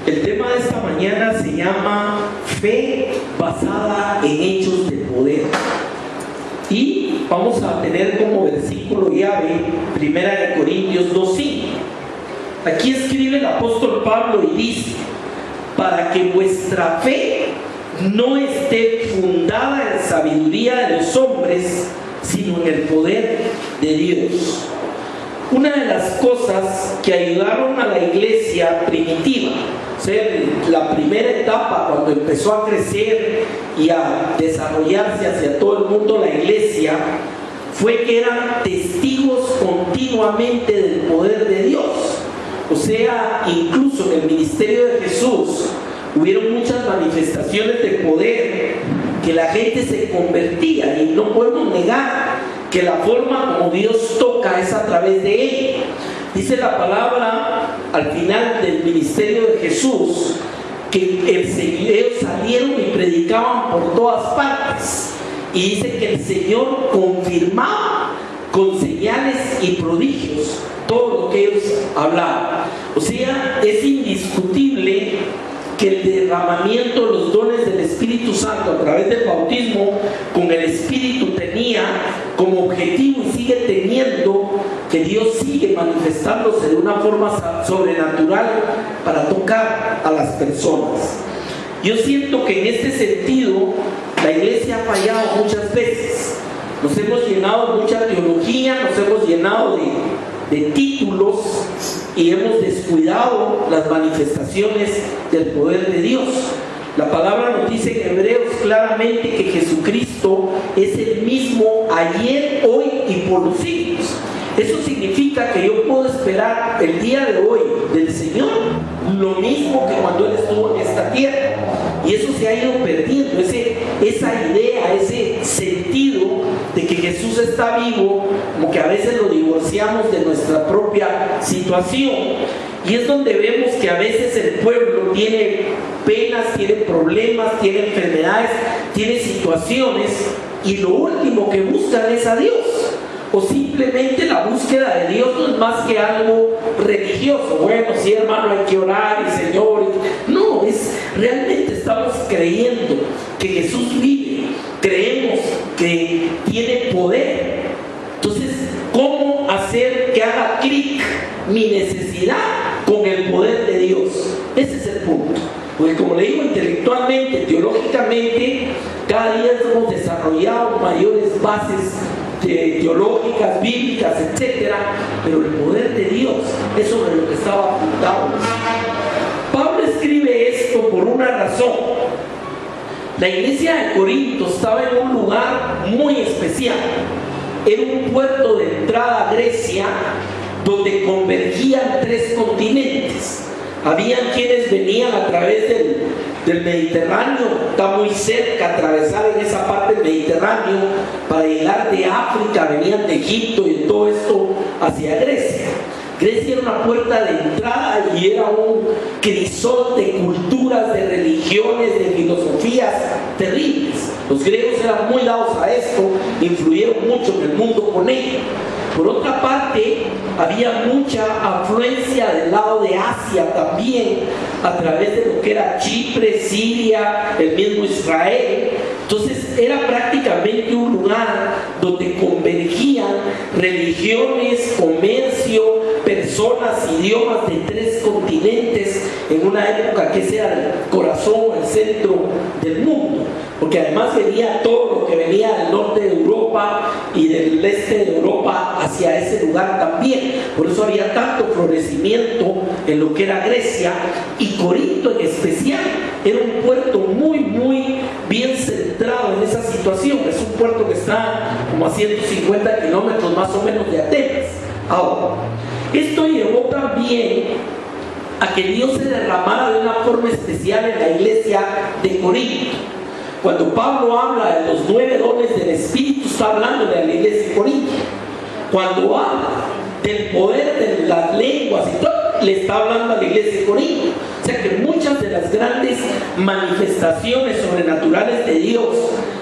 El tema de esta mañana se llama fe basada en hechos de poder. Y vamos a tener como versículo llave 1 Corintios 2:5. Aquí escribe el apóstol Pablo y dice: para que vuestra fe no esté fundada en sabiduría de los hombres, sino en el poder de Dios. Una de las cosas que ayudaron a la iglesia primitiva, o sea, la primera etapa cuando empezó a crecer y a desarrollarse hacia todo el mundo la iglesia, fue que eran testigos continuamente del poder de Dios. O sea, incluso en el ministerio de Jesús hubieron muchas manifestaciones de poder que la gente se convertía, y no podemos negar que la forma como Dios toca es a través de él. Dice la palabra al final del ministerio de Jesús que ellos salieron y predicaban por todas partes, y dice que el Señor confirmaba con señales y prodigios todo lo que ellos hablaban. O sea, es indiscutible que el derramamiento de los dones del Espíritu Santo a través del bautismo con el Espíritu tenía como objetivo y sigue teniendo que Dios sigue manifestándose de una forma sobrenatural para tocar a las personas. Yo siento que en este sentido la iglesia ha fallado muchas veces. Nos hemos llenado de mucha teología, nos hemos llenado de títulos y hemos descuidado las manifestaciones del poder de Dios. La palabra nos dice en Hebreos claramente que Jesucristo es el mismo ayer, hoy y por los siglos. Eso significa que yo puedo esperar el día de hoy del Señor lo mismo que cuando Él estuvo en esta tierra. Y eso se ha ido perdiendo, esa idea, ese sentido de que Jesús está vivo, como que a veces lo divorciamos de nuestra propia situación. Y es donde vemos que a veces el pueblo tiene penas, tiene problemas, tiene enfermedades, tiene situaciones, y lo último que buscan es a Dios. O simplemente la búsqueda de Dios no es más que algo religioso. Bueno, sí, hermano, hay que orar y Señor. No, realmente estamos creyendo que Jesús vive, creemos que tiene poder. Entonces, ¿cómo hacer que haga clic mi necesidad con el poder de Dios? Ese es el punto. Porque como le digo, intelectualmente, teológicamente, cada día hemos desarrollado mayores bases teológicas, bíblicas, etcétera, pero el poder de Dios es sobre lo que estaba apuntado. Pablo escribe esto por una razón. La iglesia de Corinto estaba en un lugar muy especial. Era un puerto de entrada a Grecia donde convergían 3 continentes. Habían quienes venían a través del Mediterráneo, está muy cerca atravesar en esa parte del Mediterráneo para llegar de África, venían de Egipto y de todo esto hacia Grecia. Grecia era una puerta de entrada y era un crisol de culturas, de religiones, de filosofías terribles. Los griegos eran muy dados a esto, influyeron mucho en el mundo con ello. Por otra parte, había mucha afluencia del lado de Asia también, a través de lo que era Chipre, Siria, el mismo Israel. Entonces era prácticamente un lugar donde convergían religiones, comercio, personas, idiomas de 3 continentes en una época que ese era el corazón, el centro del mundo. Porque además venía todo lo que venía del norte de Europa y del este de Europa hacia ese lugar también. Por eso había tanto florecimiento en lo que era Grecia, y Corinto en especial era un puerto muy, muy bien centrado en esa situación. Es un puerto que está como a 150 kilómetros más o menos de Atenas. Ahora, esto llevó también a que Dios se derramara de una forma especial en la iglesia de Corinto. Cuando Pablo habla de los 9 dones del Espíritu, está hablando de la iglesia de Corinto. Cuando habla del poder de las lenguas y todo, le está hablando a la iglesia de Corinto. O sea que muchas de las grandes manifestaciones sobrenaturales de Dios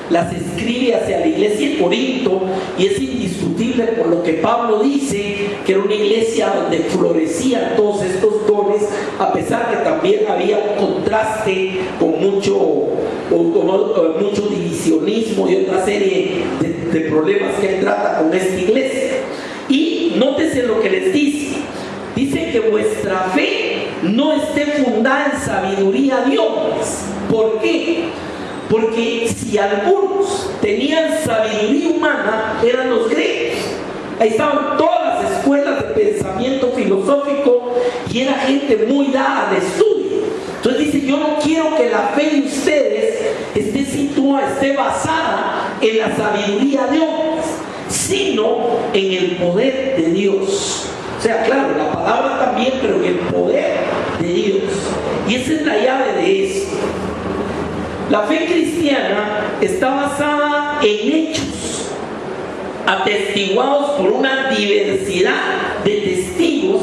las escribe hacia la iglesia de Corinto, y es indiscutible por lo que Pablo dice que era una iglesia donde florecían todos estos dones, a pesar que también había un contraste con mucho divisionismo y otra serie de problemas que él trata con esta iglesia. Y nótese lo que les dice. Dice que vuestra fe no esté fundada en sabiduría de hombres. ¿Por qué? Porque si algunos tenían sabiduría humana, eran los griegos. Ahí estaban todas las escuelas de pensamiento filosófico y era gente muy dada de estudio. Entonces dice, yo no quiero que la fe de ustedes esté situada, esté basada en la sabiduría de hombres, sino en el poder de Dios. O sea, claro, la palabra también, pero en el poder de Dios. Y esa es la llave de esto. La fe cristiana está basada en hechos, atestiguados por una diversidad de testigos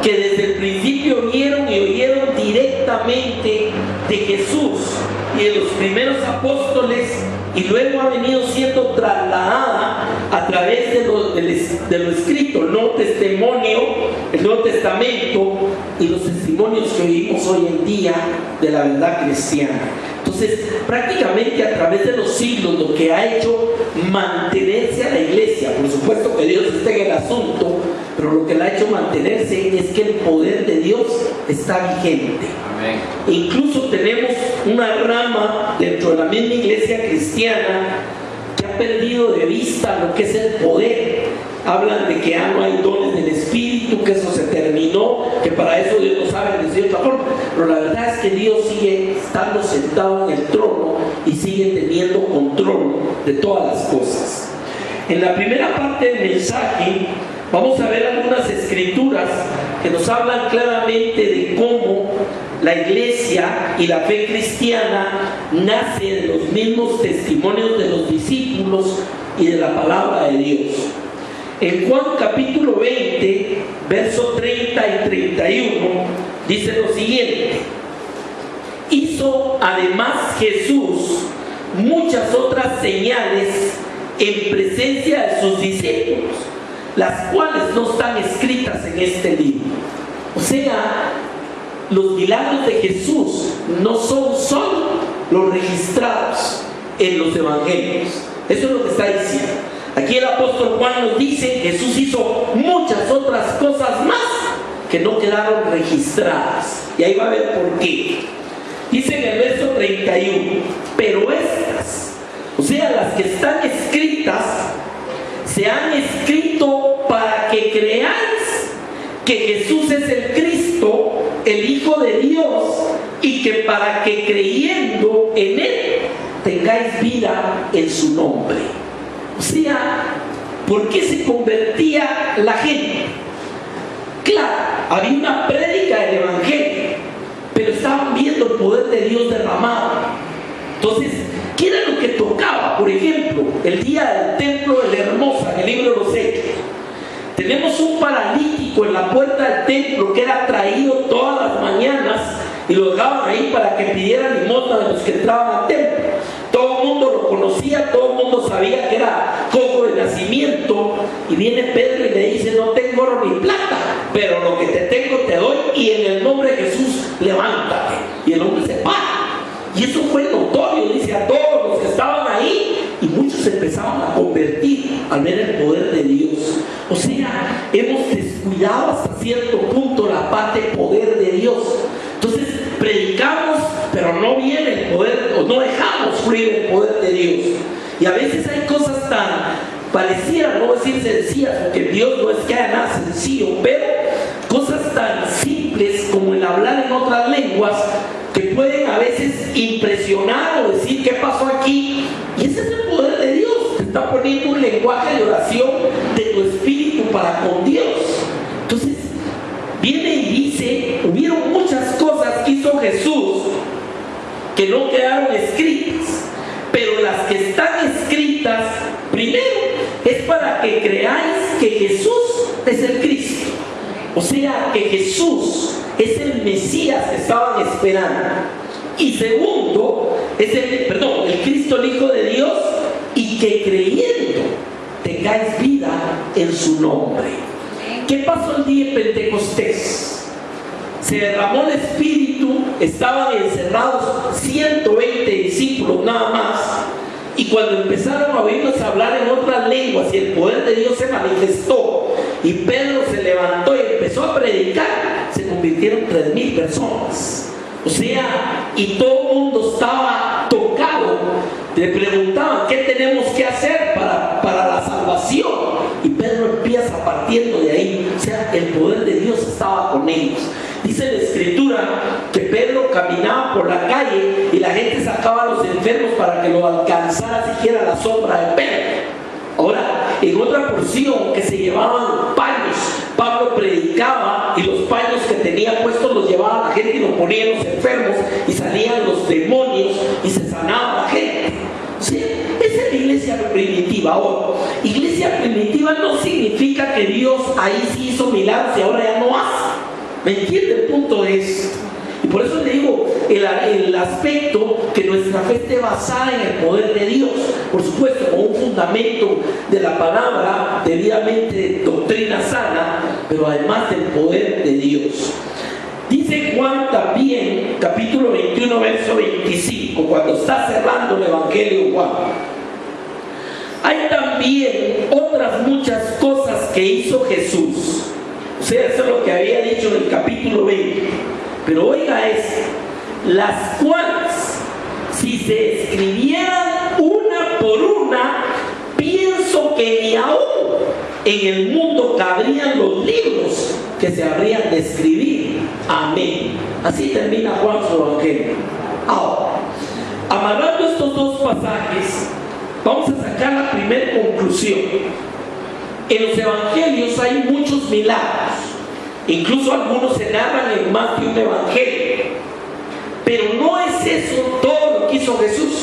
que desde el principio vieron y oyeron directamente de Jesús y de los primeros apóstoles, y luego ha venido siendo trasladada a través de lo escrito, el Nuevo Testamento y los testimonios que oímos hoy en día de la verdad cristiana. Entonces, prácticamente a través de los siglos, lo que ha hecho mantenerse a la iglesia, por supuesto que Dios está en el asunto, pero lo que la ha hecho mantenerse es que el poder de Dios está vigente. Amén. Incluso tenemos una rama dentro de la misma iglesia cristiana que ha perdido de vista lo que es el poder. Hablan de que ya no hay dones del Espíritu, que eso se terminó, que para eso Dios lo sabe de cierta forma. Pero la verdad es que Dios sigue estando sentado en el trono y sigue teniendo control de todas las cosas. En la primera parte del mensaje vamos a ver algunas escrituras que nos hablan claramente de cómo la iglesia y la fe cristiana nace de los mismos testimonios de los discípulos y de la palabra de Dios. En Juan capítulo 20, versos 30 y 31, dice lo siguiente: hizo además Jesús muchas otras señales en presencia de sus discípulos, las cuales no están escritas en este libro. O sea, los milagros de Jesús no son solo los registrados en los evangelios. Eso es lo que está diciendo. Aquí el apóstol Juan nos dice que Jesús hizo muchas otras cosas más que no quedaron registradas. Y ahí va a ver por qué. Dice en el verso 31, pero estas, o sea, las que están escritas, se han escrito para que creáis que Jesús es el Cristo, el Hijo de Dios, y que para que creyendo en Él tengáis vida en su nombre. O sea, ¿por qué se convertía la gente? Claro, había una prédica del Evangelio, pero estaban viendo el poder de Dios derramado. Entonces, ¿qué era lo que tocaba? Por ejemplo, el día del templo de la Hermosa, en el libro de los Hechos, tenemos un paralítico en la puerta del templo que era traído todas las mañanas y lo dejaban ahí para que pidiera limosna de los que entraban al templo. Todo el mundo lo conocía, todo el mundo sabía que era cojo de nacimiento, y viene Pedro y le dice: no tengo oro ni plata, pero lo que te tengo te doy, y en el nombre de Jesús levántate. Y el hombre se para. Y eso fue notorio, dice, a todos los que estaban ahí, y muchos empezaban a convertir al ver el poder de Dios. O sea, hemos descuidado hasta cierto punto la parte poder de Dios. Entonces predicamos, pero no viene el poder, o no dejamos fluir el poder de Dios. Y a veces hay cosas tan parecidas, no decir sencillas, porque Dios no es que haya nada sencillo, pero cosas tan simples como el hablar en otras lenguas, que pueden a veces impresionar o decir: ¿qué pasó aquí? Y ese es el poder de Dios. Te está poniendo un lenguaje de oración de tu espíritu para con Dios. Entonces viene y dice: hubieron muchas cosas que hizo Jesús que no quedaron escritas, pero las que están escritas, primero, es para que creáis que Jesús es el Cristo. O sea, que Jesús es el Mesías que estaban esperando. Y segundo, es el Cristo, el Hijo de Dios, y que creyendo tengáis vida en su nombre. ¿Qué pasó el día de Pentecostés? Se derramó el Espíritu, estaban encerrados 120 discípulos nada más, y cuando empezaron a oírlos hablar en otras lenguas y el poder de Dios se manifestó y Pedro se levantó y empezó a predicar, se convirtieron 3,000 personas. O sea, y todo el mundo estaba tocado. Le preguntaban: ¿qué tenemos que hacer para la salvación? Y Pedro empieza partiendo de ahí. O sea, el poder de Dios estaba con ellos. Dice la Escritura que Pedro caminaba por la calle y la gente sacaba a los enfermos para que lo alcanzara siquiera la sombra de Pedro. Ahora, en otra porción que se llevaban paños, Pablo predicaba y los paños que tenía puestos los llevaba a la gente y los ponía en los enfermos y salían los demonios y se sanaba la gente. ¿Sí? Esa es la iglesia primitiva. Ahora, iglesia primitiva no significa que Dios ahí sí hizo milagros y ahora ya no hace. ¿Me entiende el punto de esto? Y por eso le digo, el aspecto que nuestra fe esté basada en el poder de Dios, por supuesto con un fundamento de la palabra, debidamente doctrina sana, pero además del poder de Dios. Dice Juan también, capítulo 21, verso 25, cuando está cerrando el Evangelio Juan: hay también otras muchas cosas que hizo Jesús. O sea, eso es lo que había dicho en el capítulo 20. Pero oiga esto: las cuales, si se escribieran una por una, pienso que ni aún en el mundo cabrían los libros que se habrían de escribir. Amén. Así termina Juan su Evangelio. Ahora, amarrando estos dos pasajes, vamos a sacar la primera conclusión. En los evangelios hay muchos milagros, incluso algunos se narran en más de un evangelio, pero no es eso todo lo que hizo Jesús.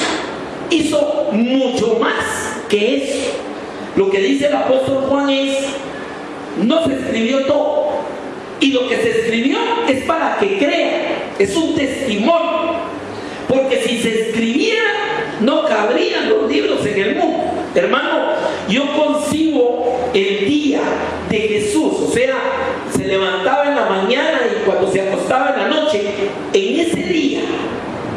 Hizo mucho más que eso. Lo que dice el apóstol Juan es: no se escribió todo, y lo que se escribió es para que crean, es un testimonio, porque si se escribiera no cabrían los libros en el mundo. Hermano, yo concibo el día de Jesús, o sea, se levantaba en la mañana y cuando se acostaba en la noche. En ese día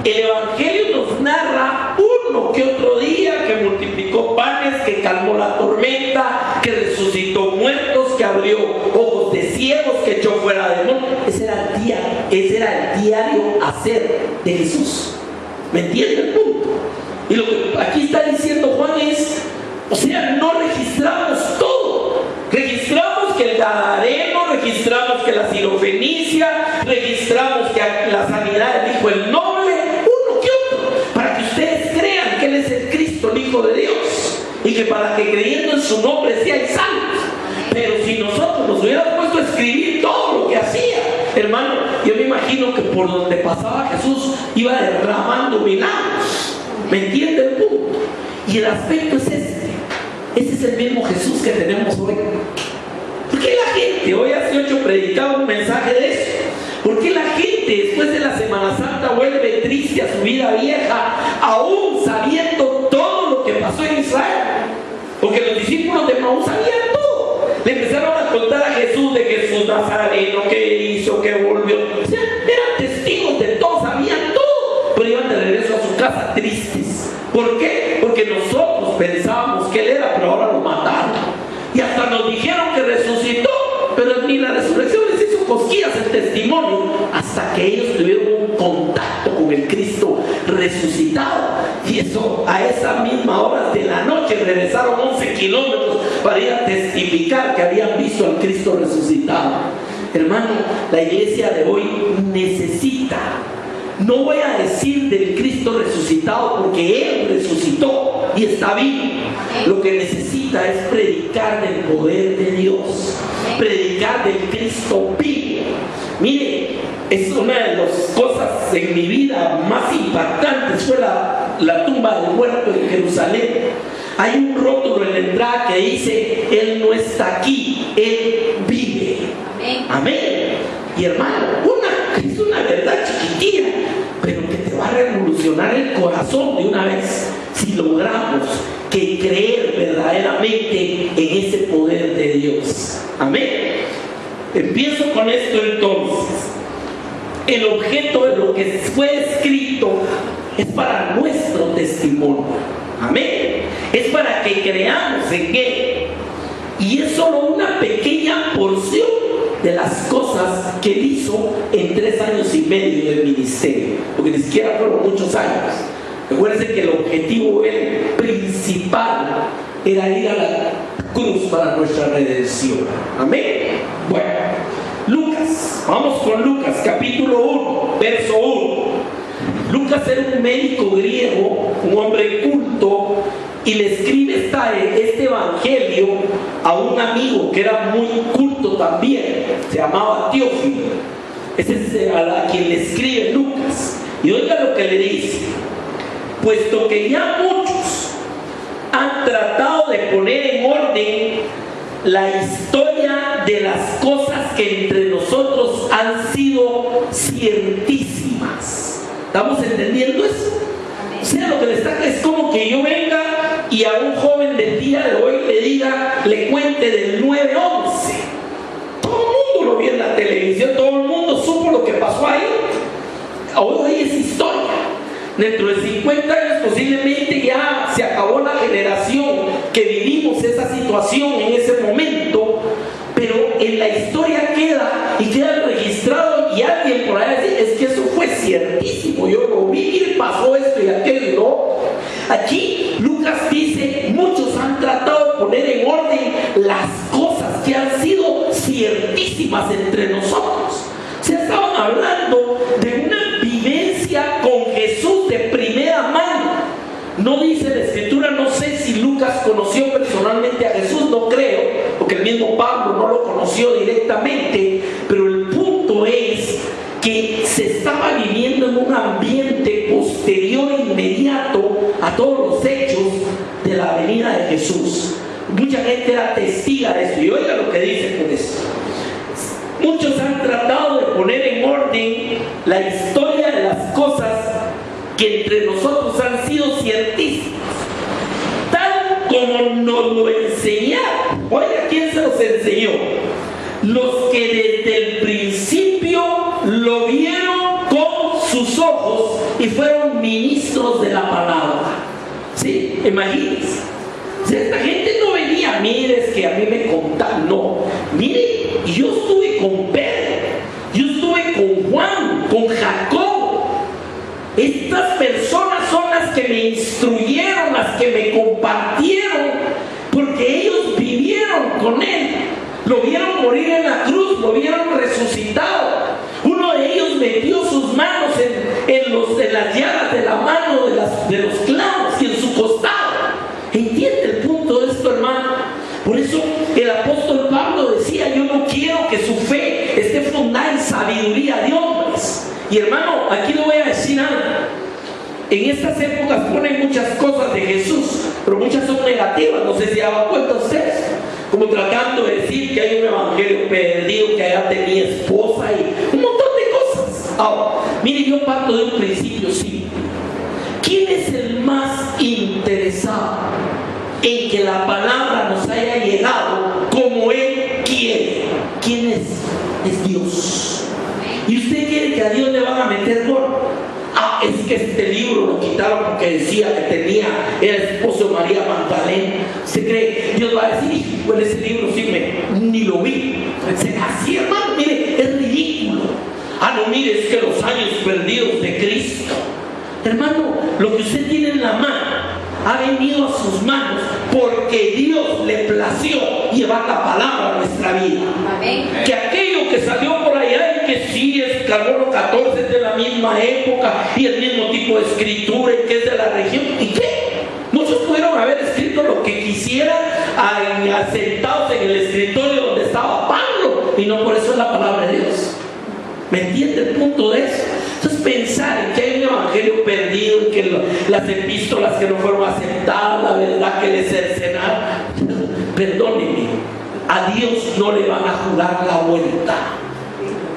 el Evangelio nos narra uno que otro día que multiplicó panes, que calmó la tormenta, que resucitó muertos, que abrió ojos de ciegos, que echó fuera demonios. Ese era el diario hacer de Jesús. ¿Me entiende el punto? Y lo que aquí está diciendo Juan es, o sea, no registramos todo. Registramos que el Gadareno, registramos que la Sirofenicia, registramos que la sanidad del Hijo el Noble, uno que otro, para que ustedes crean que Él es el Cristo, el Hijo de Dios, y que para que creyendo en su nombre sean salvos. Pero si nosotros nos hubiéramos puesto a escribir todo lo que hacía, hermano, yo me imagino que por donde pasaba Jesús iba derramando milagros. ¿Me entiende el punto? Y el aspecto es este. Ese es el mismo Jesús que tenemos hoy. ¿Por qué la gente, hoy hace 8 predicaba un mensaje de eso? ¿Por qué la gente después de la Semana Santa vuelve triste a su vida vieja, aún sabiendo todo lo que pasó en Israel? Porque los discípulos de Maús sabían todo. Le empezaron a contar a Jesús de Jesús Nazareno, que hizo, que volvió. O sea, eran testigos de todo, sabían todo, pero iban de regreso a su casa tristes. ¿Por qué? Porque nosotros pensábamos que Él era, pero ahora lo mataron. Y hasta nos dijeron que resucitó, pero ni la resurrección les hizo cosquillas el testimonio, hasta que ellos tuvieron un contacto con el Cristo resucitado. Y eso, a esa misma hora de la noche, regresaron 11 kilómetros para ir a testificar que habían visto al Cristo resucitado. Hermano, la iglesia de hoy necesita, no voy a decir del Cristo resucitado, porque Él resucitó y está vivo. Lo que necesita es predicar del poder de Dios, predicar del Cristo vivo. Mire, es una de las cosas en mi vida más impactantes, fue la tumba del muerto en Jerusalén. Hay un rótulo en la entrada que dice: Él no está aquí, Él vive. Amén. Y hermano, una energía, pero que te va a revolucionar el corazón de una vez si logramos que creer verdaderamente en ese poder de Dios. Amén. Empiezo con esto entonces. El objeto de lo que fue escrito es para nuestro testimonio. Amén. Es para que creamos en Él. Y es solo una pequeña porción de las cosas que Él hizo en 3 años y medio del ministerio, porque ni siquiera fueron muchos años. Recuerden que el objetivo principal era ir a la cruz para nuestra redención. Amén. Bueno, Lucas, vamos con Lucas capítulo 1, verso 1. Lucas era un médico griego, un hombre culto, y le escribe este evangelio a un amigo que era muy culto también, se llamaba Teófilo. Ese es a quien le escribe Lucas. Y oiga lo que le dice: puesto que ya muchos han tratado de poner en orden la historia de las cosas que entre nosotros han sido ciertísimas. ¿Estamos entendiendo eso? O sea, lo que le está es como que yo venga y a un joven del día de hoy le cuente del 9/11. Todo el mundo lo vio en la televisión, todo el mundo supo lo que pasó ahí. Hoy es historia. Dentro de 50 años posiblemente ya se acabó la generación que vivimos esa situación en ese momento, pero en la historia queda y queda registrado, y alguien por ahí dice: es que eso fue ciertísimo, yo lo vi y pasó esto y aquello. No. Aquí Lucas dice: muchos han tratado de poner en orden las cosas que han sido ciertísimas entre nosotros. Se estaban hablando de una vivencia con Jesús de primera mano. No dice la escritura, no sé si Lucas conoció personalmente a Jesús, no creo, porque el mismo Pablo no lo conoció directamente, pero el punto es que se estaba viviendo en un ambiente posterior e inmediato a todos los hechos de la venida de Jesús. Mucha gente era testiga de esto, y oiga lo que dice con esto: muchos han tratado de poner en orden la historia de las cosas que entre nosotros han sido ciertísimas, tal como nos lo enseñaron. Oiga, ¿quién se los enseñó? Los que desde el principio lo vieron con sus ojos y fueron ministros de la palabra. ¿Sí? Imagínense. O sea, esta gente no venía: mire, es que a mí me contaron. No, mire, yo estuve con Pedro, yo estuve con Juan, con Jacob. Estas personas son las que me instruyeron, las que me compartieron, porque ellos vivieron con Él. Lo vieron morir en la cruz, lo vieron resucitado. Uno de ellos metió sus manos en las llagas de la mano de los clavos y en su costado. ¿Entiende el punto de esto, hermano? Por eso el apóstol Pablo decía: yo no quiero que su fe esté fundada en sabiduría de hombres. Y hermano, aquí le voy a decir algo. En estas épocas ponen muchas cosas de Jesús, pero muchas son negativas. No sé si daban cuenta ustedes, como tratando de decir que hay un evangelio perdido, que allá tenía esposa y un montón de cosas. Ahora, mire, yo parto de un principio simple. ¿Quién es el más interesado en que la palabra nos haya llegado como Él quiere? ¿Quién es? Es Dios. ¿Y usted quiere que a Dios le van a meter gol? Ah, es que este libro lo quitaron porque decía que era esposo de María Magdalena. ¿Usted cree? Dios va a decir: bueno, ese libro sí ni lo vi. Así, hermano, mire, es ridículo. Ah, no, mire, es que los años perdidos de Cristo. Hermano, lo que usted tiene en la mano ha venido a sus manos porque Dios le plació llevar la palabra a nuestra vida. Amén. Que aquello que salió por allá y que sí es Carbono 14, es de la misma época y el mismo tipo de escritura y que es de la región, ¿y qué? Muchos pudieron haber escrito lo que quisieran sentados en el escritorio donde estaba Pablo, y no por eso es la palabra de Dios. ¿Me entiende el punto de eso? Entonces, pensar en que hay un evangelio perdido, en que las epístolas que no fueron aceptadas, la verdad que le cercenaron, perdónenme, a Dios no le van a jugar la vuelta.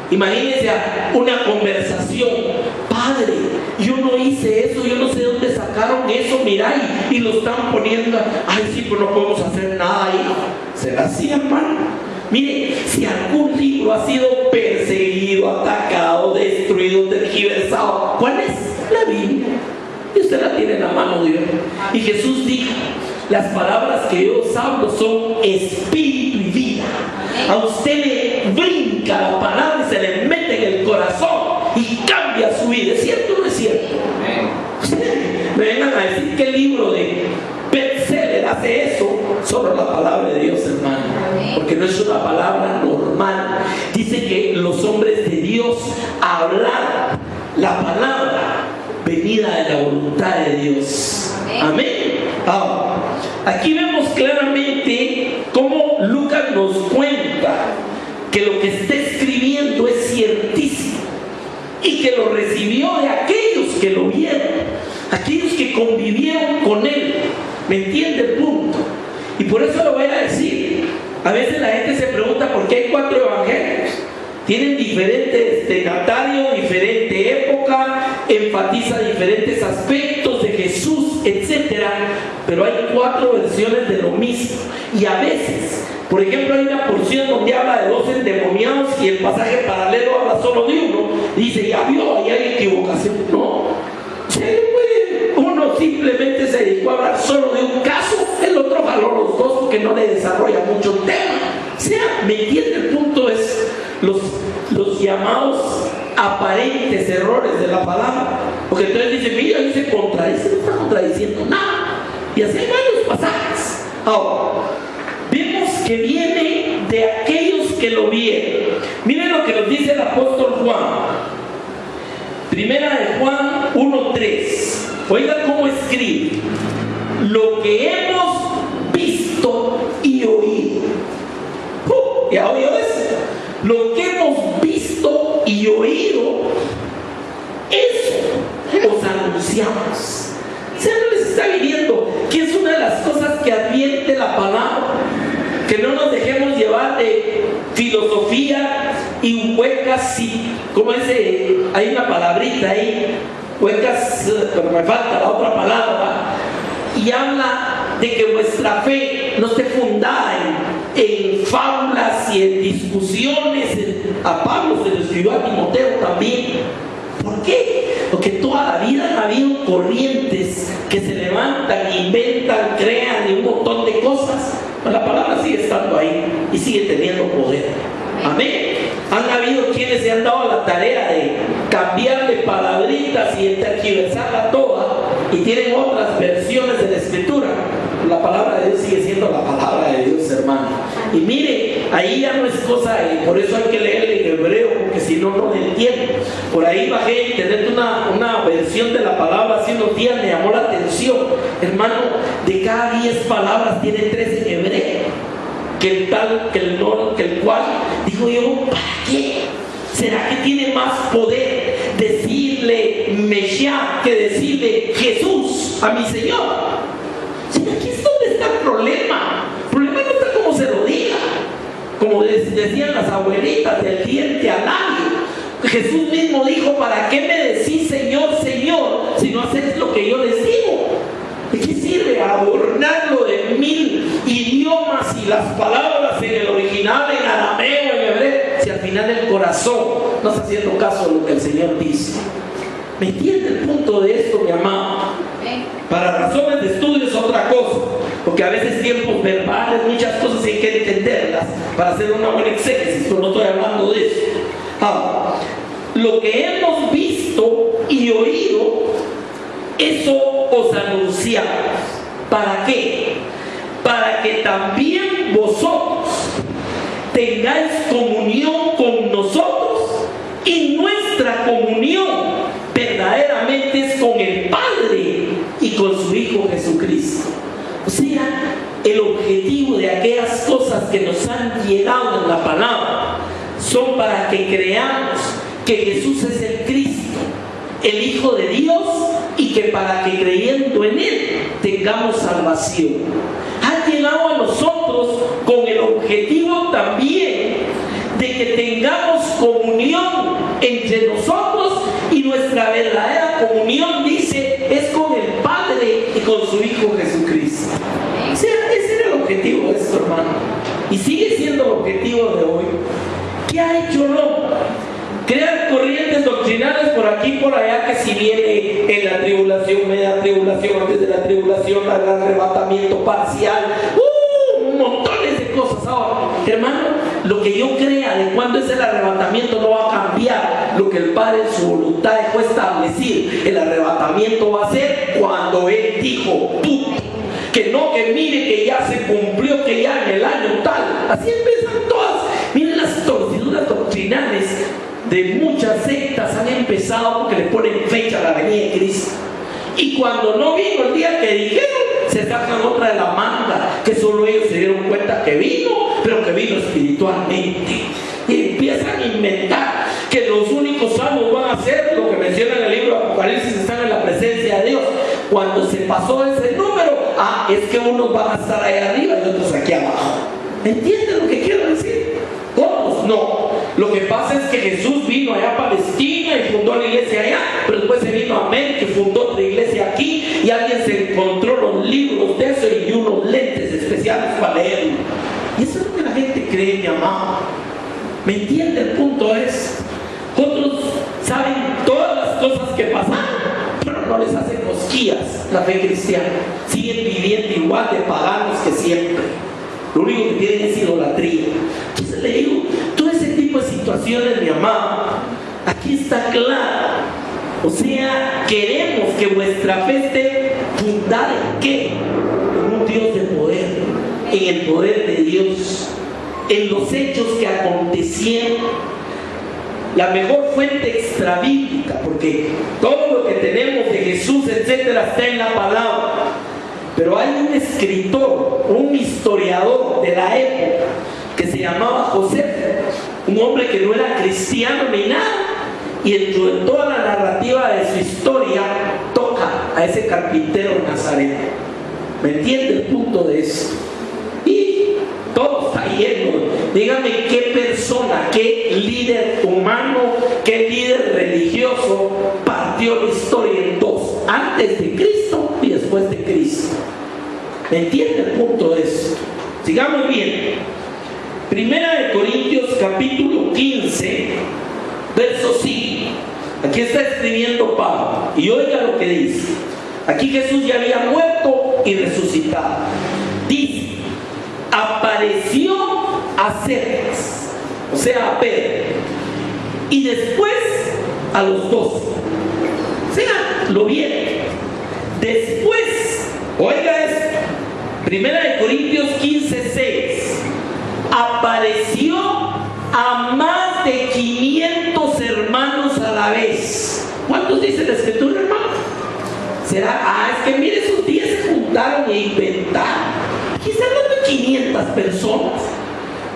Imagínense una conversación mira, y lo están poniendo, ay sí, pues no podemos hacer nada ahí. ¿Será así, hermano? Mire, si algún libro ha sido perseguido, atacado, destruido, tergiversado, ¿cuál es? La Biblia. Y usted la tiene en la mano de Dios. Y Jesús dijo, las palabras que yo os hablo son espíritu y vida. A usted le brinca la palabra y se le mete en el corazón y cambia su vida. ¿Es cierto o no es cierto? Me vengan a decir que el libro de bestseller hace eso. Solo la palabra de Dios, hermano, porque no es una palabra normal. Dice que los hombres de Dios hablan la palabra venida de la voluntad de Dios. Amén. Aquí vemos claramente cómo Lucas nos cuenta que lo que está escribiendo es ciertísimo y que lo recibió de aquellos que lo vieron, aquellos que convivieron con él. ¿Me entiende el punto? Y por eso lo voy a decir. A veces la gente se pregunta por qué hay 4 evangelios. Tienen diferente destinatario, diferente época, enfatiza diferentes aspectos de Jesús, etc. Pero hay 4 versiones de lo mismo. Y a veces, por ejemplo, hay una porción donde habla de 2 endemoniados y el pasaje paralelo habla solo de uno. Dice, ya vio, ahí hay equivocación. No. Uno simplemente se dedicó a hablar solo de un caso, el otro jaló los 2 porque no le desarrolla mucho el tema. O sea, ¿me entiende? El punto es los llamados aparentes errores de la palabra. Porque entonces dice, mira, ahí se contradice, no está contradiciendo nada. Y así hay varios pasajes. Ahora, vemos que viene de aquellos que lo vieron. Miren lo que nos dice el apóstol Juan. Primera de Juan 1:3. Oiga cómo escribe: lo que hemos visto y oído. ¿Ya oyó eso? Lo que hemos visto y oído, eso os anunciamos. ¿Se no les está viviendo que es una de las cosas que advierte la palabra? Que no nos dejemos llevar de filosofía y huecas, como ese, hay una palabrita ahí, huecas, pero me falta la otra palabra, y habla de que vuestra fe no esté fundada en fábulas y en discusiones. A Pablo se lo escribió, a Timoteo también. ¿Por qué? Porque toda la vida han habido corrientes que se levantan, inventan, crean y un montón de cosas. Pero la palabra sigue estando ahí y sigue teniendo poder. Amén. Han habido quienes se han dado la tarea de cambiarle palabritas y tergiversarla toda y tienen otras versiones de la escritura. La palabra de Dios sigue siendo la palabra de Dios, hermano. Y mire, ahí ya no es cosa, por eso hay que leerle en hebreo, porque si no, no lo entiendo. Por ahí bajé a internet una versión de la palabra hace unos días, me llamó la atención. Hermano, de cada 10 palabras tiene 3 en hebreo. Que el tal, que el no, que el cual. Digo yo, ¿para qué? ¿Será que tiene más poder decirle Mesías que decirle Jesús a mi Señor? Sí, aquí es donde está el problema. El problema no está como se lo diga. Como decían las abuelitas, del diente al labio. Jesús mismo dijo, ¿para qué me decís Señor, Señor, si no haces lo que yo les digo? ¿De qué sirve adornarlo de 1000 idiomas y las palabras en el original, en arameo, en hebreo, si al final el corazón no está haciendo caso de lo que el Señor dice? ¿Me entiende el punto de esto, mi amado? Para razones de estudio es otra cosa, porque a veces tiempos verbales, muchas cosas hay que entenderlas para hacer una buena exégesis, pero no estoy hablando de eso. Lo que hemos visto y oído, eso os anunciamos. ¿Para qué? Para que también vosotros tengáis comunión con nosotros, y nuestra comunión verdaderamente es con el Padre y con su Hijo Jesucristo. O sea, el objetivo de aquellas cosas que nos han llegado en la palabra son para que creamos que Jesús es el Cristo, el Hijo de Dios, y que para que creyendo en Él tengamos salvación. Ha llegado a nosotros con el objetivo también de que tengamos comunión entre nosotros, y nuestra verdadera comunión, dice, es con el Padre y con su Hijo Jesucristo. O sea, ese era el objetivo de esto, hermano. Y sigue siendo el objetivo de hoy. ¿Qué ha hecho el hombre? Crear corrientes doctrinales por aquí y por allá, que si viene en la tribulación, media tribulación, antes de la tribulación, el arrebatamiento parcial, montones de cosas. Ahora, hermano, lo que yo crea de cuándo es el arrebatamiento no va a cambiar. Lo que el Padre en su voluntad dejó establecer, el arrebatamiento va a ser cuando Él dijo, punto. Que no, que mire que ya se cumplió, que ya en el año tal. Así empiezan todas. Miren las torciduras doctrinales de muchas sectas han empezado porque le ponen fecha a la venida de Cristo. Y cuando no vino el día que dijeron, se sacan otra de la manga, que solo ellos se dieron cuenta que vino, pero que vino espiritualmente. Y empiezan a inventar que los únicos salvos van a ser lo que menciona en el libro de Apocalipsis, están en la presencia de Dios. Cuando se pasó ese número, es que unos van a estar ahí arriba y otros aquí abajo. ¿Entienden lo que quiero decir? Todos no. Lo que pasa es que Jesús vino allá a Palestina y fundó la iglesia allá, pero después se vino a América y fundó otra iglesia aquí, y alguien se encontró los libros de eso y unos lentes especiales para leerlo. Y eso es lo que la gente cree, mi amado. ¿Me entiende? El punto es, otros saben todas las cosas que pasaron, pero no les hace cosquillas la fe cristiana. Siguen viviendo igual de paganos que siempre. Lo único que tienen es idolatría. Entonces le digo, todo ese tipo de situaciones, mi amado, aquí está claro. O sea, queremos que vuestra fe esté fundada ¿en qué? En un Dios de poder, en el poder de Dios, en los hechos que acontecieron. La mejor fuente extrabíblica, porque todo lo que tenemos de Jesús, etcétera, está en la palabra. Pero hay un escritor, un historiador de la época, que se llamaba José, un hombre que no era cristiano ni nada, y dentro de toda la narrativa de su historia toca a ese carpintero nazareno. ¿Me entiende el punto de eso? Y todo está lleno. Dígame qué persona, qué líder humano, qué líder religioso partió la historia en dos, antes de Cristo y después de Cristo. ¿Me entiende el punto de eso? Sigamos bien. Primera de Corintios capítulo 15, verso 5. Aquí está escribiendo Pablo, y oiga lo que dice. Aquí Jesús ya había muerto y resucitado. Dice, apareció a Cephas, o sea a Pedro, y después a los 12. O sea, lo vieron. Después, oiga esto, Primera de Corintios 15, 6. Apareció a más de 500 hermanos a la vez. ¿Cuántos dice la escritura, hermano? ¿Será? Es que mire, esos 10 se juntaron e inventaron. Aquí está hablando de 500 personas.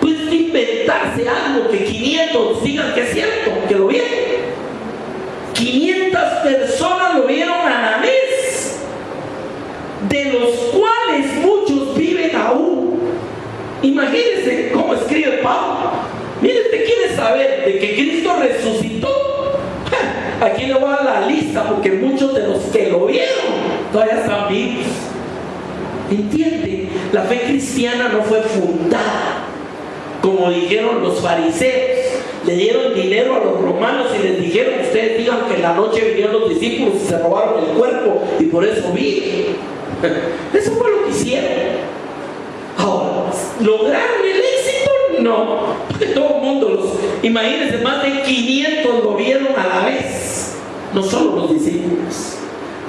Pues inventarse algo que 500 digan que es cierto, que lo vieron. 500 personas lo vieron a la vez, de los cuales muchos viven aún. Imagínense cómo escribe Pablo. Mire, usted quiere saber de que Cristo resucitó. Aquí le voy a dar la lista, porque muchos de los que lo vieron todavía están vivos. ¿Entiende? La fe cristiana no fue fundada como dijeron los fariseos. Le dieron dinero a los romanos y les dijeron: ustedes digan que en la noche vinieron los discípulos y se robaron el cuerpo y por eso viven. Eso fue lo que hicieron. Ahora, ¿lograron el éxito? No, porque todo el mundo imagínense, más de 500 lo vieron a la vez, no solo los discípulos.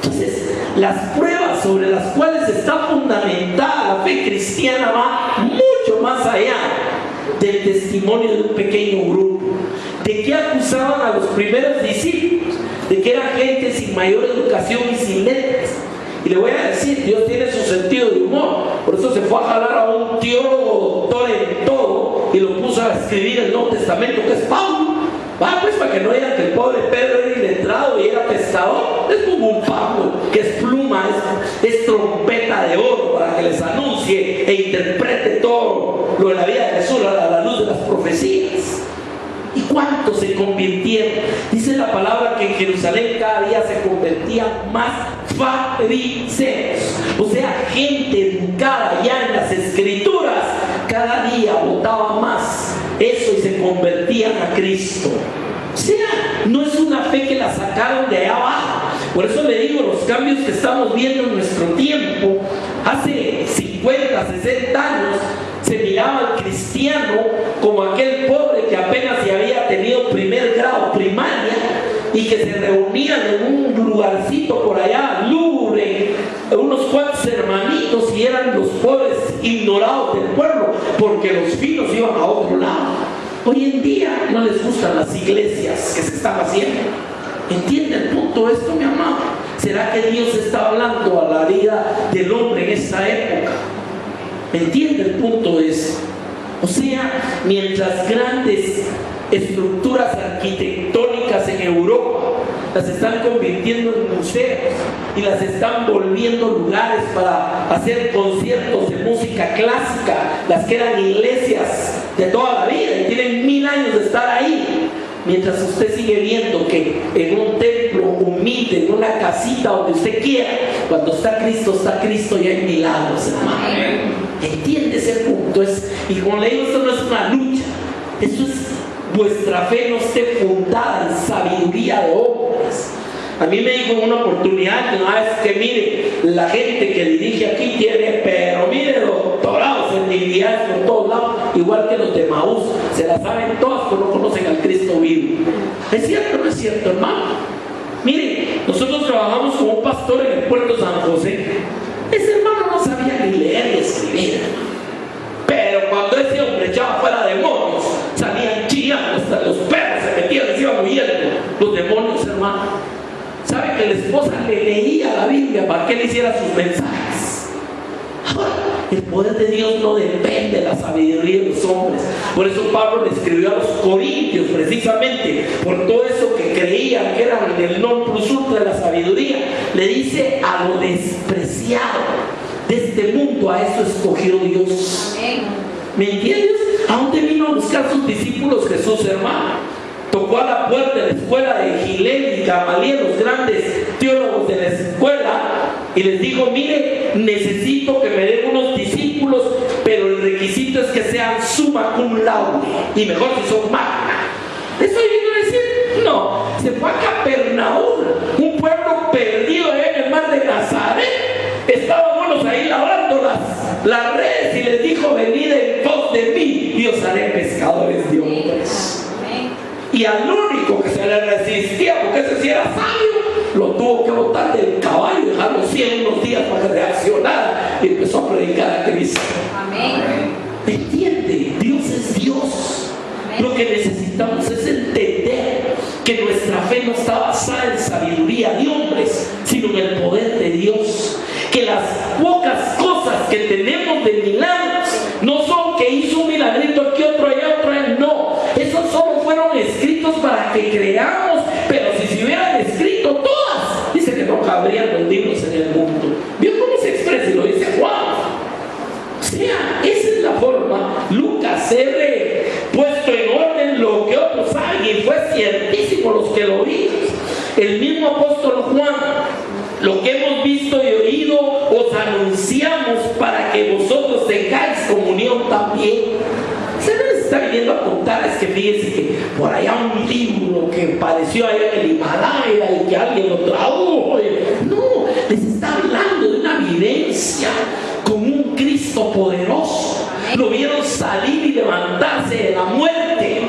Entonces, las pruebas sobre las cuales está fundamentada la fe cristiana va mucho más allá del testimonio de un pequeño grupo. ¿De qué acusaban a los primeros discípulos? De que eran gente sin mayor educación y sin letras. Y le voy a decir, Dios tiene su sentido de humor. Por eso se fue a jalar a un teólogo doctor en todo y lo puso a escribir el Nuevo Testamento, que es Pablo. Va, pues, para que no digan que el pobre Pedro era iletrado y era pescador. Es como un Pablo, que es pluma, es trompeta de oro para que les anuncie e interprete todo lo de la vida de Jesús a la luz de las profecías. ¿Y cuántos ¿Cuántos se convirtieron? Dice la palabra que en Jerusalén cada día se convertían más fariseos, o sea, gente educada ya en las escrituras, cada día votaba más eso y se convertían a Cristo. O sea, no es una fe que la sacaron de allá abajo. Por eso le digo, los cambios que estamos viendo en nuestro tiempo, hace 50, 60 años, se miraba al cristiano como aquel pobre que apenas se había tenido primer grado primaria y que se reunían en un lugarcito por allá, lúgubre, unos cuantos hermanitos, y eran los pobres ignorados del pueblo, porque los finos iban a otro lado. Hoy en día no les gustan las iglesias que se están haciendo. ¿Entiende el punto esto, mi amado? ¿Será que Dios está hablando a la vida del hombre en esta época? ¿Entiende el punto eso? O sea, mientras grandes estructuras arquitectónicas en Europa las están convirtiendo en museos y las están volviendo lugares para hacer conciertos de música clásica, las que eran iglesias de toda la vida y tienen 1000 años de estar ahí, mientras usted sigue viendo que en un templo humilde, en una casita donde usted quiera, cuando está Cristo y hay milagros, hermano. ¿Entiende ese punto? Y como le digo, esto no es una lucha, eso es vuestra fe no esté fundada en sabiduría de hombres. A mí me dijo en una oportunidad, es que mire, la gente que dirige aquí tiene, pero mire, doctorados en divinidades por todos lados, igual que los de Maús, se la saben todas, pero no conocen al Cristo vivo. ¿Es cierto o no es cierto, hermano? Mire, nosotros trabajamos con un pastor en el puerto San José. Ese hermano no sabía ni leer ni escribir, pero cuando ese hombre echaba fuera demonios, salían chillando, hasta los perros se metían, se iban huyendo los demonios, hermano. ¿Sabe que la esposa le leía la Biblia para que él hiciera sus mensajes? Ahora, el poder de Dios no depende de la sabiduría de los hombres. Por eso Pablo le escribió a los corintios, precisamente por todo eso que creían que era el non plus ultra de la sabiduría. Le dice: a lo despreciado de este mundo, a eso escogió Dios. ¿Me entiendes? ¿A dónde vino a buscar sus discípulos Jesús, hermano? Tocó a la puerta de la escuela de Gilel y Gamaliel, los grandes teólogos de la escuela, y les dijo: mire, necesito que me den unos discípulos, pero el requisito es que sean summa cum laude, y mejor si son magna. ¿Eso vino a decir? No, se fue a Capernaum, un pueblo perdido en el mar de Nazaret. Estaban unos ahí lavando las redes y les dijo: venid en pos de mí y os haré pescadores de hombres. Y al único que se le resistía, porque ese sí era sabio, lo tuvo que botar del caballo y dejarlo 100 unos días para que reaccionara, y empezó a predicar a Cristo. Amén. ¿Entiende? Dios es Dios. Amén. Lo que necesitamos es entender que nuestra fe no está basada en sabiduría de hombres, sino en el poder de Dios. Que las pocas cosas que tenemos de milagros no son que hizo un milagrito aquí, otro allá, otro allá, no. Esos solo fueron escritos para que creamos, pero si se hubieran escrito todas, dice que no cabrían los libros en el mundo. ¿Vio cómo se expresa? Y lo dice Juan. O sea, esa es la forma. Lucas se puesto en orden lo que otros saben, y fue ciertísimo los que lo vimos. El mismo apóstol Juan: lo que hemos visto y oído os anunciamos para que vosotros tengáis comunión también. Se les está viniendo a contar, es que fíjense que por allá un libro que apareció allá en el Himalaya y que alguien lo tradujo. No, les está hablando de una vivencia con un Cristo poderoso. Lo vieron salir y levantarse de la muerte.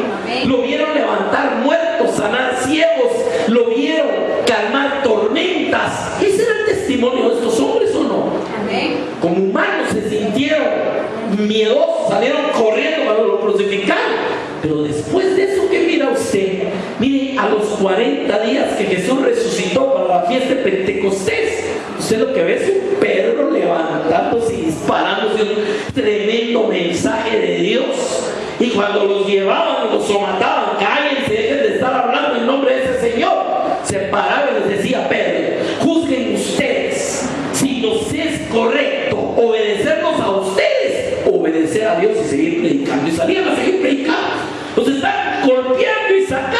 Lo vieron levantar muertos, sanar ciegos. Lo vieron calmar tormentas. ¿Ese era el testimonio de estos hombres o no? Amén. Como humanos se sintieron miedosos, salieron corriendo cuando lo crucificaron. Pero después de eso, ¿qué mira usted? Mire, a los 40 días que Jesús resucitó para la fiesta de Pentecostés, usted lo que ve es un Pedro levantándose y disparándose un tremendo mensaje de Dios. Y cuando los llevaban y los somataban: cállense, dejen de estar hablando en nombre de ese Señor. Se paraba y les decía: Pedro, juzguen ustedes si nos es correcto obedecernos a ustedes o obedecer a Dios y seguir predicando. Y salían a seguir predicando. Los están golpeando y sacando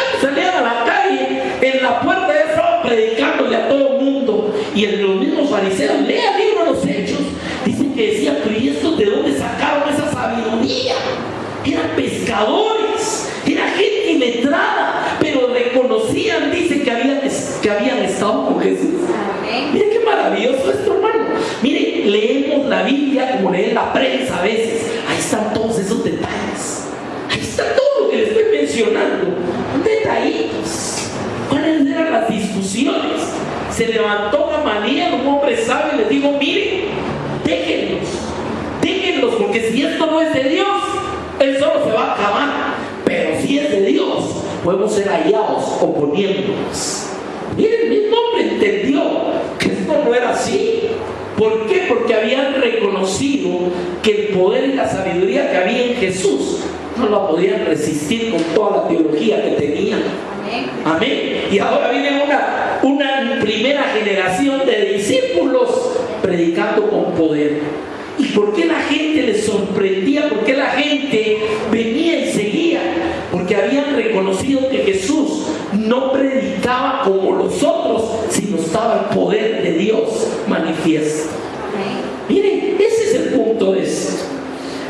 predicándole a todo el mundo. Y en los mismos fariseos, lea el libro de los Hechos, dicen que decían, pero ¿y estos de dónde sacaron esa sabiduría? Eran pescadores, era gente iletrada, pero reconocían, dice que habían estado con Jesús. Mire qué maravilloso esto, hermano. Mire, leemos la Biblia como leen la prensa a veces. Ahí están todos esos detalles. Ahí está todo lo que les estoy mencionando. Detallitos. ¿Cuáles eran las discusiones? Se levantó Gamaliel, un hombre sabio, y les dijo, mire, déjenlos, porque si esto no es de Dios, él solo se va a acabar. Pero si es de Dios, podemos ser hallados oponiéndonos. Miren, el mismo hombre entendió que esto no era así. ¿Por qué? Porque habían reconocido que el poder y la sabiduría que había en Jesús no la podían resistir con toda la teología que tenían. Amén. Y ahora viene una primera generación de discípulos predicando con poder. ¿Y por qué la gente les sorprendía? ¿Por qué la gente venía y seguía? Porque habían reconocido que Jesús no predicaba como los otros, sino estaba el poder de Dios manifiesto. Miren, ese es el punto de esto.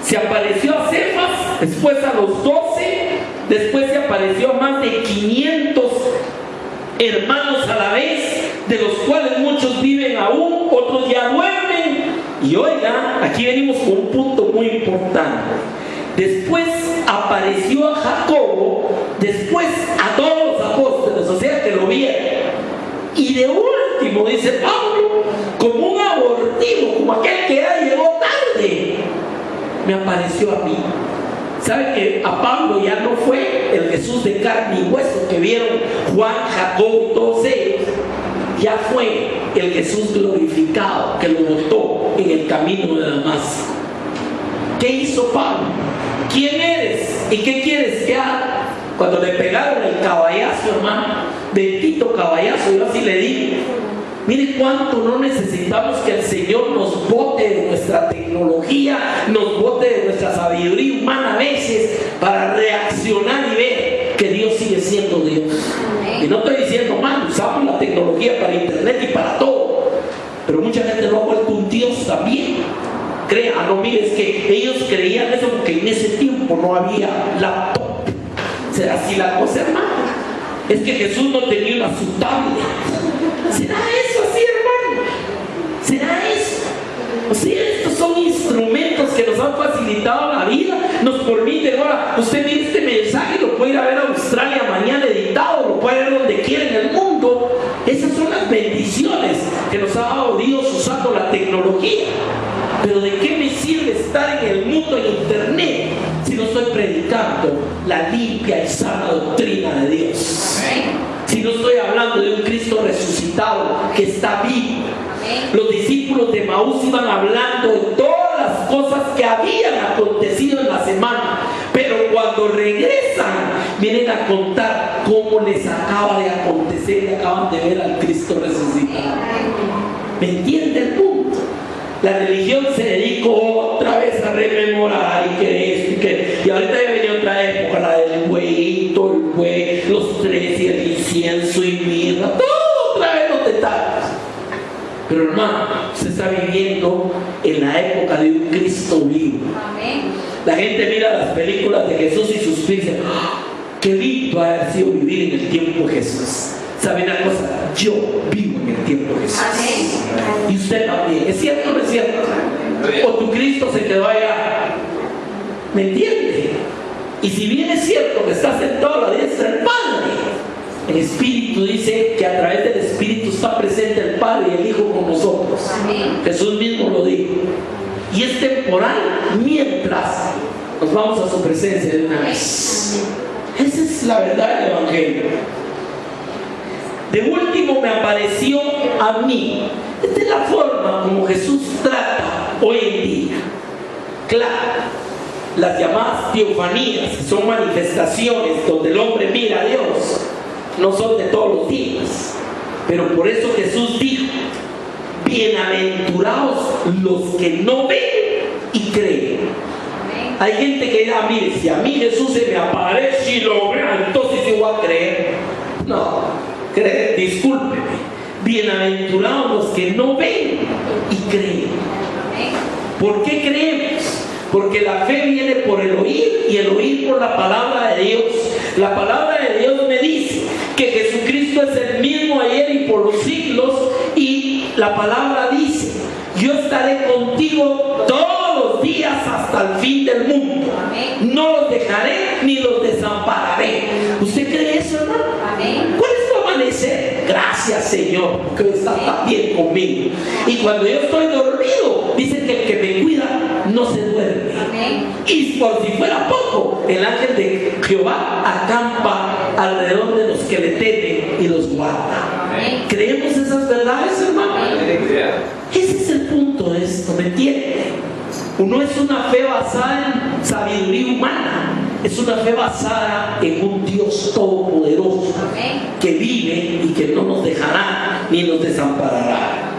Se apareció a Cefas, después a los 12, después se apareció a más de 500 hermanos a la vez, de los cuales muchos viven aún, otros ya duermen. Y oiga, aquí venimos con un punto muy importante. Después apareció a Jacobo, después a todos los apóstoles, o sea que lo vieron. Y de último, dice Pablo, como un abortivo, como aquel que ya llegó tarde, me apareció a mí. ¿Sabe que a Pablo ya no fue el Jesús de carne y hueso que vieron Juan, Jacobo y todos ellos? Ya fue el Jesús glorificado que lo botó en el camino de Damasco. ¿Qué hizo Pablo? ¿Quién eres? ¿Y qué quieres que haga? Cuando le pegaron el caballazo, hermano, bendito caballazo, yo así le digo. Mire cuánto no necesitamos que el Señor nos bote de nuestra tecnología, nos bote de nuestra sabiduría humana a veces para reaccionar y ver que Dios sigue siendo Dios. Y no estoy diciendo mal, usamos la tecnología para internet y para todo, pero mucha gente lo ha vuelto un Dios también. Crea, no, mire, es que ellos creían eso porque en ese tiempo no había laptop. ¿Será así la cosa, hermano? Es que Jesús no tenía una su tablet. ¿Será eso así, hermano? ¿Será eso? O sea, estos son instrumentos que nos han facilitado la vida, nos permiten. Ahora, usted mire este mensaje, lo puede ir a ver a Australia mañana editado, lo puede ver donde quiera en el mundo. Esas son las bendiciones que nos ha dado Dios usando la tecnología. Pero ¿de qué me sirve estar en el mundo, en internet, si no estoy predicando la limpia y sana doctrina de Dios? Si no estoy hablando de un Cristo resucitado que está vivo. Los discípulos de Maús iban hablando de todas las cosas que habían acontecido en la semana, pero cuando regresan vienen a contar cómo les acaba de acontecer y acaban de ver al Cristo resucitado. ¿Me entiende el punto? La religión se dedicó otra vez a rememorar y que esto y que... Y ahorita ya venía otra época, la del bueyito, el buey, los tres y el incienso y mirra, todo otra vez los detalles. Pero hermano, se está viviendo en la época de un Cristo vivo. La gente mira las películas de Jesús y suspira. ¡Oh, qué lindo ha haber sido vivir en el tiempo de Jesús! ¿Sabe una cosa? Yo vivo en el tiempo de Jesús. Y usted también. ¿Es cierto o no es cierto? O tu Cristo se quedó allá. ¿Me entiende? Y si bien es cierto que está sentado a la diestra del Padre, el Espíritu dice que a través del Espíritu está presente el Padre y el Hijo con nosotros. Jesús mismo lo dijo. Y es temporal mientras nos vamos a su presencia de una vez. Esa es la verdad del Evangelio. De último me apareció a mí. Esta es la forma como Jesús trata hoy en día. Claro, las llamadas teofanías, que son manifestaciones donde el hombre mira a Dios, no son de todos los días. Pero por eso Jesús dijo: bienaventurados los que no ven y creen. Hay gente que dirá: mire, si a mí Jesús se me aparece y lo veo, entonces yo voy a creer. No, creer, discúlpeme. Bienaventurados los que no ven y creen. ¿Por qué creemos? Porque la fe viene por el oír y el oír por la palabra de Dios. La palabra de Dios me dice que Jesucristo es el mismo ayer y por los siglos, y la palabra dice: yo estaré contigo todos los días hasta el fin del mundo. No los dejaré ni los desampararé. ¿Usted cree eso, hermano? ¿Cuál es tu amanecer? Gracias, Señor, que estás tan bien conmigo. Y cuando yo estoy dormido, dice que el que me cuida no se duerme. Y por si fuera poco, el ángel de Jehová acampa alrededor de los que le temen y los guarda. ¿Creemos esas verdades, hermano? Ese es el punto de esto, ¿me entiende? No es una fe basada en sabiduría humana, es una fe basada en un Dios todopoderoso que vive y que no nos dejará ni nos desamparará.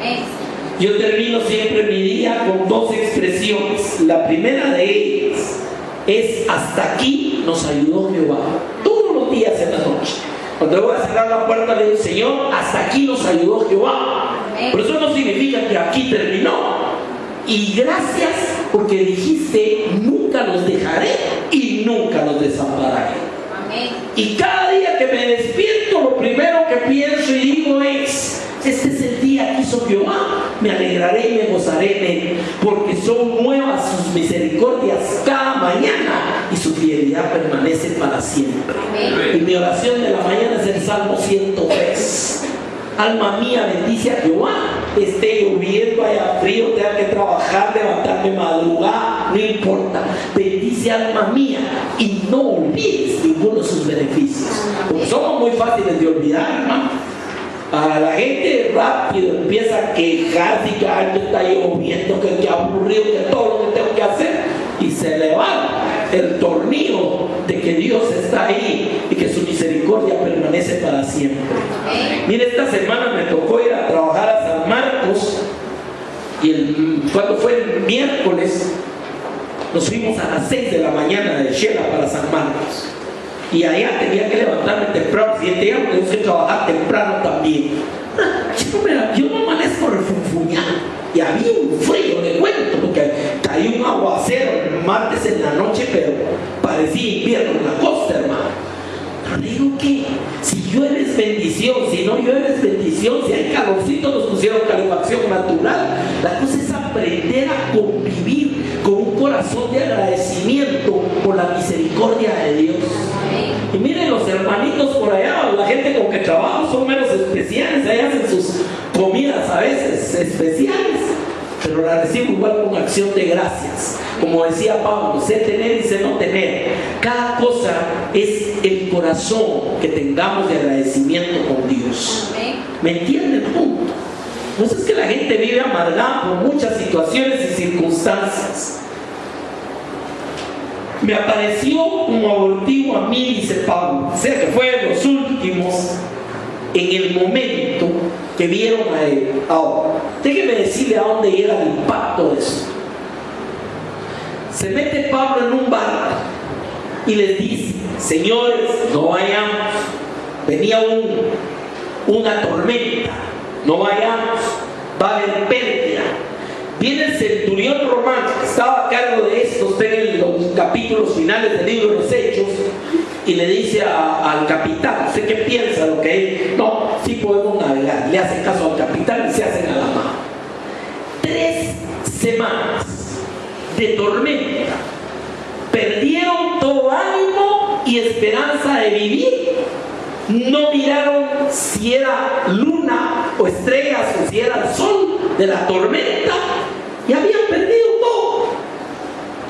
Yo termino siempre mi día con dos expresiones. La primera de ellas es: hasta aquí nos ayudó Jehová. Todos los días en la noche, cuando voy a cerrar la puerta, le digo: Señor, hasta aquí nos ayudó Jehová. Pero eso no significa que aquí terminó. Y gracias porque dijiste: nunca los dejaré y nunca los desampararé. Y cada día que me despierto, lo primero que pienso y digo es: este es el día que hizo Jehová, me alegraré y me gozaré en él, porque son nuevas sus misericordias cada mañana y su fidelidad permanece para siempre. Y mi oración de la mañana es el Salmo 103. Alma mía, bendice a Jehová, esté lloviendo, haya frío, tenga que trabajar, levantarme madrugada, no importa. Bendice, alma mía, y no olvides ninguno de sus beneficios. Porque somos muy fáciles de olvidar, hermano. A la gente rápido empieza a quejarse y que está lloviendo, que aburrido, que todo lo que tengo que hacer, y se le va el tornillo de que Dios está ahí y que su misericordia permanece para siempre. Mire, esta semana me tocó ir a trabajar a San Marcos, y cuando fue el miércoles nos fuimos a las 6 de la mañana de Shela para San Marcos. Y allá tenía que levantarme temprano. Si día tengo que trabajar temprano también. Yo no amanezco refunfuñado. Y había un frío, le cuento, porque cayó un aguacero el martes en la noche, pero parecía invierno en la costa, hermano. Pero le digo que si llueve es bendición, si no llueve es bendición, si hay calorcito nos pusieron calefacción natural. La cosa es aprender a convivir con un corazón de agradecimiento por la misericordia de Dios. Y miren, los hermanitos por allá, la gente con que trabajo son menos especiales, ahí hacen sus comidas a veces especiales, pero la recibo igual con acción de gracias. Como decía Pablo, sé tener y sé no tener. Cada cosa es el corazón que tengamos de agradecimiento con Dios. ¿Me entienden el punto? No es que la gente vive amargada por muchas situaciones y circunstancias. Me apareció un abortivo a mí, dice Pablo, o sea que fue de los últimos en el momento que vieron a él. Ahora, déjeme decirle a dónde llega el impacto de eso. Se mete Pablo en un barco y les dice: señores, no vayamos, venía una tormenta, no vayamos, va a haber pérdida. Viene el centurión romano que estaba a cargo de esto, usted en los capítulos finales del libro de los Hechos, y le dice al capitán: ¿usted qué piensa? Lo que él, no, sí podemos navegar. Le hacen caso al capitán y se hacen a la mano. 3 semanas de tormenta, perdieron todo ánimo y esperanza de vivir. No miraron si era luna o estrellas o si era el sol de la tormenta, y habían perdido todo.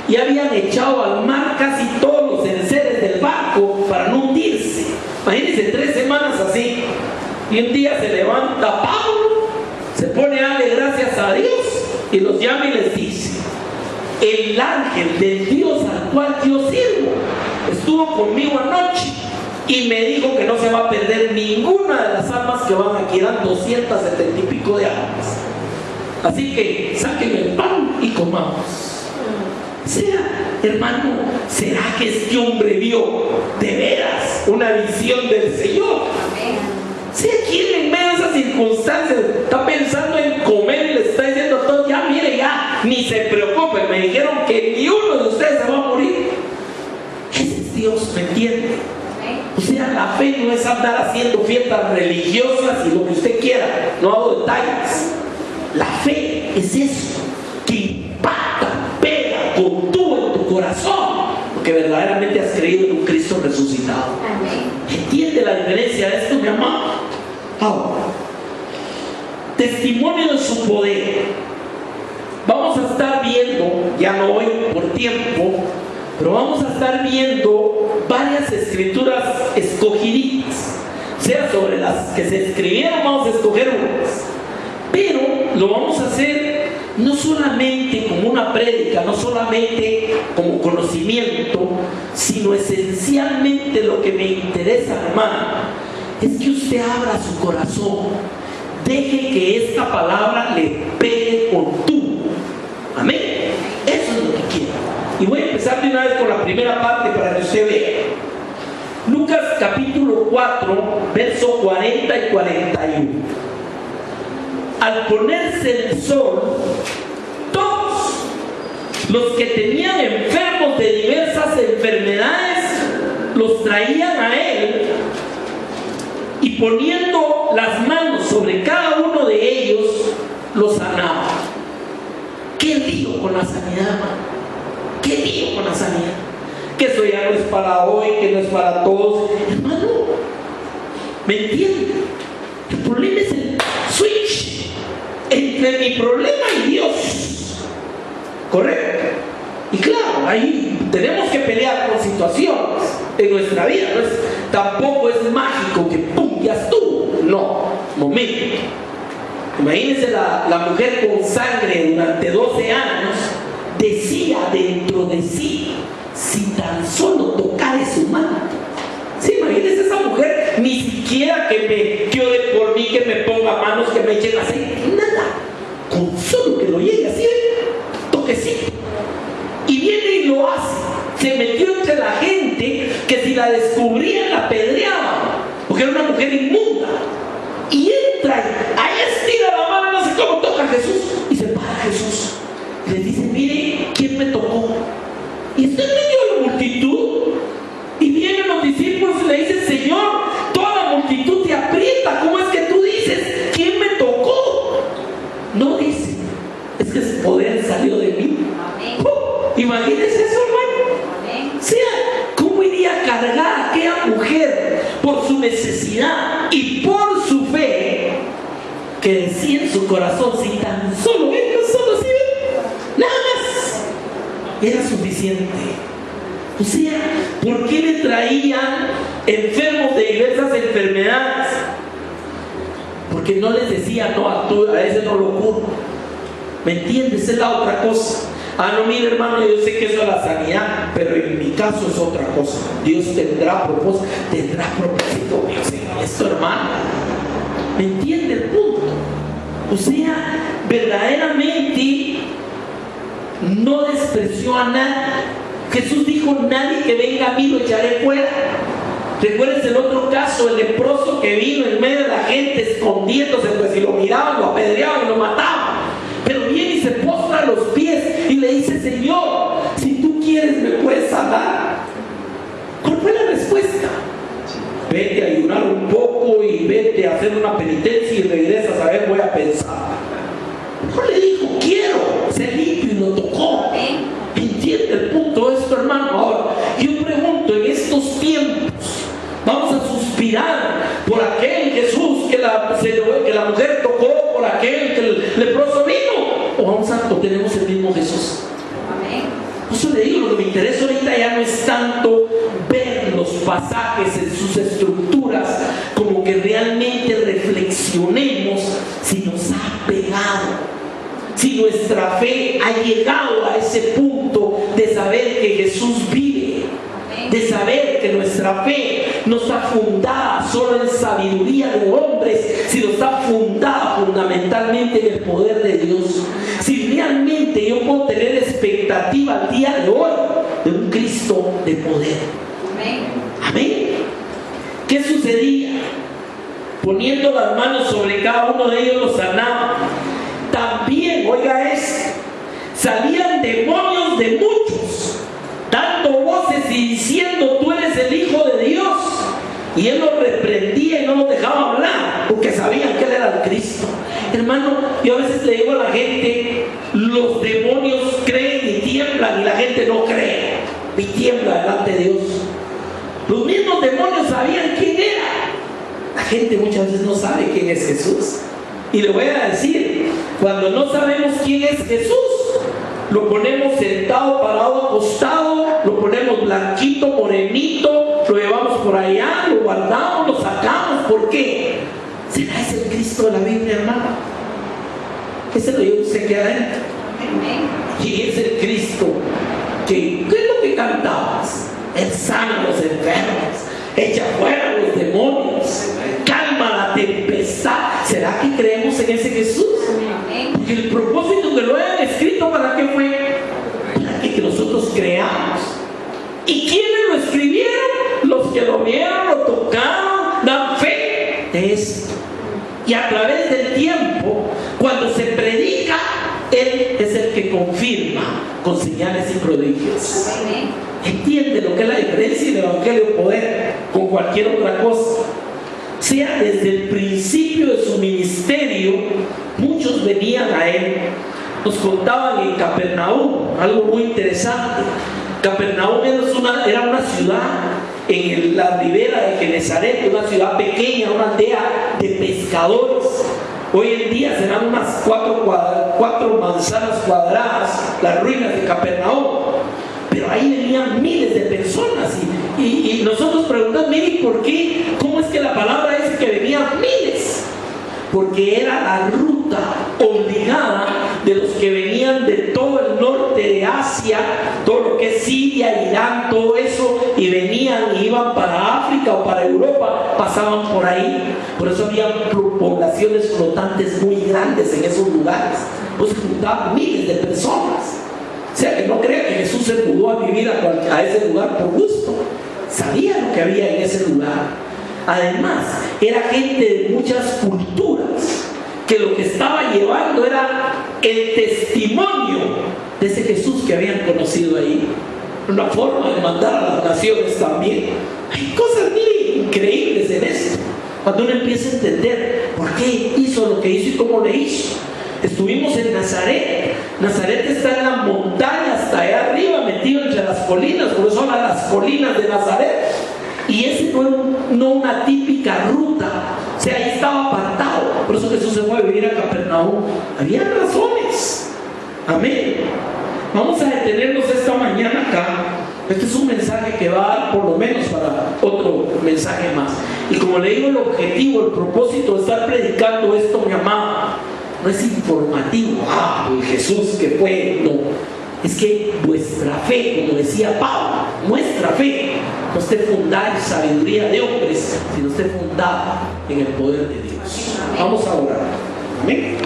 Y habían echado al mar casi todos los enseres del barco para no hundirse. Imagínense, 3 semanas así. Y un día se levanta Pablo, se pone a darle gracias a Dios y los llama y les dice: el ángel del Dios al cual yo sirvo estuvo conmigo anoche y me dijo que no se va a perder ninguna de las almas que van aquí. Eran 270 y pico de almas. Así que saquen el pan y comamos. Hermano, ¿será que este hombre vio de veras una visión del Señor? Si aquí en medio de esa circunstancias, está pensando en comer y le está diciendo a todos, ya mire, ya, ni se preocupen, me dijeron que ni uno de ustedes se va a morir. Ese es Dios, ¿me entiende? O sea, la fe no es andar haciendo fiestas religiosas y lo que usted quiera, no hago detalles. La fe es eso, que impacta, pega, actúa en tu corazón, porque verdaderamente has creído en un Cristo resucitado. ¿Entiende la diferencia de esto, mi amado? Ahora, testimonio de su poder. Vamos a estar viendo, ya no hoy por tiempo, pero vamos a estar viendo varias escrituras escogidas. O sea, sobre las que se escribieron vamos a escoger unas. Pero lo vamos a hacer no solamente como una prédica, no solamente como conocimiento, sino esencialmente lo que me interesa, hermano, es que usted abra su corazón, deje que esta palabra le pegue con tú. Amén. Eso es lo que quiero. Y voy a empezar de una vez con la primera parte para que usted vea. Lucas capítulo 4, verso 40 y 41. Al ponerse el sol, todos los que tenían enfermos de diversas enfermedades los traían a él, y poniendo las manos sobre cada uno de ellos los sanaba. ¿Qué lío con la sanidad, hermano? ¿Qué lío con la sanidad? Que eso ya no es para hoy, que no es para todos. Hermano, ¿me entiende? El problema es el switch entre mi problema y Dios. ¿Correcto? Y claro, ahí tenemos que pelear con situaciones en nuestra vida. No es, tampoco es mágico que ¡pum! Ya estuvo. No, momento. Imagínense la mujer con sangre durante 12 años. Decía dentro de sí, si tan solo tocare su manto. Sí, imagínense esa mujer, ni siquiera que ore por mí, que me ponga manos, que me echen aceite, nada. Con solo que lo llegue así, toquecito. Y viene y lo hace. Se metió entre la gente que si la descubrían la apedreaban, porque era una mujer inmunda. Y entra, ahí estira la mano, no sé cómo toca a Jesús, y se para Jesús. Les dice, mire, ¿quién me tocó? Y está en medio de la multitud. Y vienen los discípulos y le dicen, Señor, toda la multitud te aprieta. ¿Cómo es que tú dices, quién me tocó? No dice, es que ese poder salió de mí. Imagínense eso, hermano. O sea, ¿cómo iría a cargar a aquella mujer por su necesidad y por su fe, que decía en su corazón, si tan solo venga, solo si ven, nada más, era suficiente? O sea, ¿por qué le traían enfermos de diversas enfermedades? Porque no les decía, no, a ese no lo curo. ¿Me entiendes? Esa es la otra cosa. Ah, no, mire, hermano, yo sé que eso es la sanidad, pero en mi caso es otra cosa. Dios tendrá propósito, Dios en esto, hermano. ¿Me entiende el punto? O sea, verdaderamente no despreció a nadie. Jesús dijo, nadie que venga a mí lo echaré fuera. Recuerden el otro caso, el leproso que vino en medio de la gente escondiéndose, pues si lo miraban, lo apedreaban y lo mataban. Pero viene y se postra a los pies y le dice, Señor, si tú quieres me puedes sanar. ¿Cuál fue la respuesta? Vete a ayunar un poco y vete a hacer una penitencia y regresas a ver, voy a pensar. No le dijo, quiero ser limpio, y lo tocó. ¿Entiende el punto de esto, hermano? Ahora, yo pregunto, en estos tiempos, vamos a suspirar por aquel Jesús que la mujer tocó, por aquel que el leproso vino, o tenemos el mismo Jesús. Por eso le digo, lo que me interesa ahorita ya no es tanto ver los pasajes en sus estructuras, como que realmente reflexionemos si nos ha pegado, si nuestra fe ha llegado a ese punto de saber que Jesús vive, de saber que nuestra fe no está fundada solo en sabiduría de hombres, sino está fundada fundamentalmente en el poder de Dios. Si realmente yo puedo tener expectativa al día de hoy de un Cristo de poder. Amén. ¿Qué sucedía? poniendo las manos sobre cada uno de ellos los sanaba. También, oiga esto, salían demonios de muchos, dando voces y diciendo: tú eres el Hijo de Dios. Y él los reprendía y no los dejaba hablar, porque sabían que él era el Cristo. Hermano, yo a veces le digo a la gente: los demonios creen y tiemblan, y la gente no cree y tiembla delante de Dios. Los mismos demonios sabían quién era. La gente muchas veces no sabe quién es Jesús. Y le voy a decir, cuando no sabemos quién es Jesús, lo ponemos sentado, parado, acostado, lo ponemos blanquito, morenito, lo llevamos por allá, lo guardamos, lo sacamos. ¿Por qué? ¿Será ese el Cristo de la Biblia, hermano? Ese lo lleva usted que adentro. ¿Quién es el Cristo? ¿Qué es lo que cantabas? Él sana a los enfermos, echa fuera a los demonios, calma la tempestad. ¿Será que creemos en ese Jesús? Porque el propósito que lo hayan escrito, ¿para qué fue? Para que nosotros creamos. ¿Y quiénes lo escribieron? Los que lo vieron, lo tocaron, dan fe de esto. Y a través del tiempo, cuando se predica, Él es el que confirma con señales y prodigios. Entiende lo que es la diferencia del evangelio de poder con cualquier otra cosa. O sea, desde el principio de su ministerio, muchos venían a Él. Nos contaban en Capernaum algo muy interesante. Capernaum era una ciudad en la ribera de Genezaret, una ciudad pequeña, una aldea de pescadores. Hoy en día serán unas 4 manzanas cuadradas, las ruinas de Capernaum. Pero ahí venían miles de personas y nosotros preguntamos: mire, ¿por qué? ¿Cómo es que la palabra dice que venían miles? Porque era la ruta obligada de los que venían de todo el norte de Asia, todo lo que es Siria, Irán, todo eso, y venían y iban para África o para Europa, pasaban por ahí. Por eso había poblaciones flotantes muy grandes en esos lugares, pues juntaban miles de personas. O sea, que no crea que Jesús se mudó a vivir a ese lugar por gusto. Sabía lo que había en ese lugar. Además, era gente de muchas culturas, que lo que estaba llevando era el testimonio de ese Jesús que habían conocido ahí. Una forma de mandar a las naciones también. Hay cosas muy increíbles en esto, cuando uno empieza a entender por qué hizo lo que hizo y cómo le hizo. Estuvimos en Nazaret. Nazaret está en la montaña, hasta allá arriba, metido entre las colinas, por eso hablan las colinas de Nazaret. Y ese fue no una típica ruta, o sea, ahí estaba apartado. Por eso Jesús se fue a vivir a Capernaum. Había razones. Amén. Vamos a detenernos esta mañana acá. Este es un mensaje que va a dar por lo menos para otro mensaje más. Y como le digo, el objetivo, el propósito de estar predicando esto, mi amado, no es informativo. El Jesús que fue, no. Es que vuestra fe, como decía Pablo, nuestra fe no esté fundada en sabiduría de hombres, sino esté fundada en el poder de Dios. Vamos a orar. Amén.